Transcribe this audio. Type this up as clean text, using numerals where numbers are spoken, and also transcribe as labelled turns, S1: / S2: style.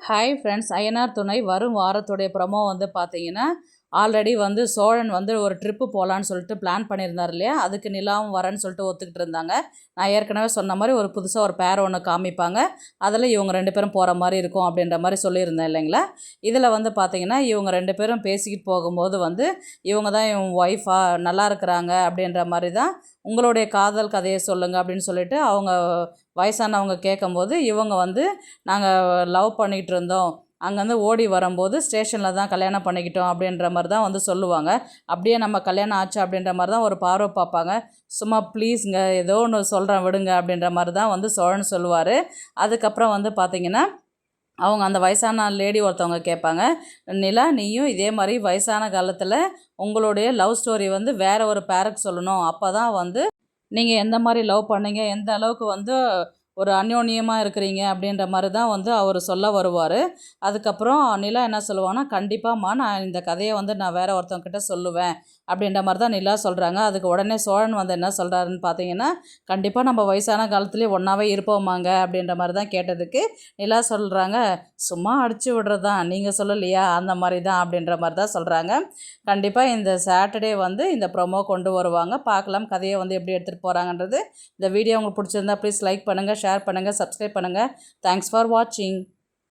S1: Hi friends, Ayyanar துணை வரும் வாரத்துடைய promo வந்து பார்த்தீங்கன்னா, ஆல்ரெடி வந்து சோழன் வந்து ஒரு ட்ரிப்பு போகலான்னு சொல்லிட்டு பிளான் பண்ணியிருந்தார் இல்லையா? அதுக்கு நிலாவும் வரேன்னு சொல்லிட்டு ஒத்துக்கிட்டு இருந்தாங்க. நான் ஏற்கனவே சொன்ன மாதிரி ஒரு புதுசாக ஒரு பேர் ஒன்று காமிப்பாங்க. அதில் இவங்க 2 பேரும் போகிற மாதிரி இருக்கும் அப்படின்ற மாதிரி சொல்லியிருந்தேன் இல்லைங்களா? இதில் வந்து பார்த்தீங்கன்னா, இவங்க 2 பேரும் பேசிக்கிட்டு போகும்போது வந்து, இவங்க தான் இவங்க ஒய்ஃபா நல்லா இருக்கிறாங்க அப்படின்ற மாதிரி தான், உங்களுடைய காதல் கதையை சொல்லுங்கள் அப்படின்னு சொல்லிட்டு அவங்க வயசானவங்க கேட்கும்போது, இவங்க வந்து நாங்கள் லவ் பண்ணிகிட்டு இருந்தோம், அங்கேருந்து ஓடி வரும்போது ஸ்டேஷனில் தான் கல்யாணம் பண்ணிக்கிட்டோம் அப்படின்ற மாதிரி தான் வந்து சொல்லுவாங்க. அப்படியே நம்ம கல்யாணம் ஆச்சு அப்படின்ற மாதிரி தான் ஒரு பார்வை பார்ப்பாங்க. சும்மா ப்ளீஸுங்க ஏதோ ஒன்று சொல்கிறேன் விடுங்க அப்படின்ற மாதிரி தான் வந்து சோழன் சொல்லுவார். அதுக்கப்புறம் வந்து பார்த்திங்கன்னா, அவங்க அந்த வயசான லேடி ஒருத்தவங்க கேட்பாங்க, நிலா நீயும் இதே மாதிரி வயசான காலத்தில் உங்களுடைய லவ் ஸ்டோரி வந்து வேறு ஒரு பேருக்கு சொல்லணும். அப்போ தான் வந்து நீங்கள் எந்த மாதிரி லவ் பண்ணீங்க, எந்த அளவுக்கு வந்து ஒரு அந்யோன்யமாக இருக்கிறீங்க அப்படின்ற மாதிரி தான் வந்து அவர் சொல்ல வருவார். அதுக்கப்புறம் நிலா என்ன சொல்லுவாங்கன்னா, கண்டிப்பாம்மா நான் இந்த கதையை வந்து நான் வேறு ஒருத்தவங்கக்கிட்ட சொல்லுவேன் அப்படின்ற மாதிரி தான் நிலா சொல்கிறாங்க. அதுக்கு உடனே சோழன் வந்து என்ன சொல்கிறாருன்னு பார்த்தீங்கன்னா, கண்டிப்பாக நம்ம வயசான காலத்துலேயே ஒன்றாவே இருப்போமாங்க அப்படின்ற மாதிரி தான் கேட்டதுக்கு நிலா சொல்கிறாங்க, சும்மா அடிச்சு விடுறது தான், நீங்கள் சொல்லலையா அந்த மாதிரி தான் அப்படின்ற மாதிரி தான் சொல்கிறாங்க. கண்டிப்பாக இந்த சாட்டர்டே வந்து இந்த ப்ரொமோ கொண்டு வருவாங்க. பார்க்கலாம் கதையை வந்து எப்படி எடுத்துகிட்டு போகிறாங்கன்றது. இந்த வீடியோ உங்களுக்கு பிடிச்சிருந்தா ப்ளீஸ் லைக் பண்ணுங்கள், ஷேர் பண்ணுங்கள், சப்ஸ்கிரைப் பண்ணுங்கள். தேங்க்ஸ் ஃபார் வாட்சிங்.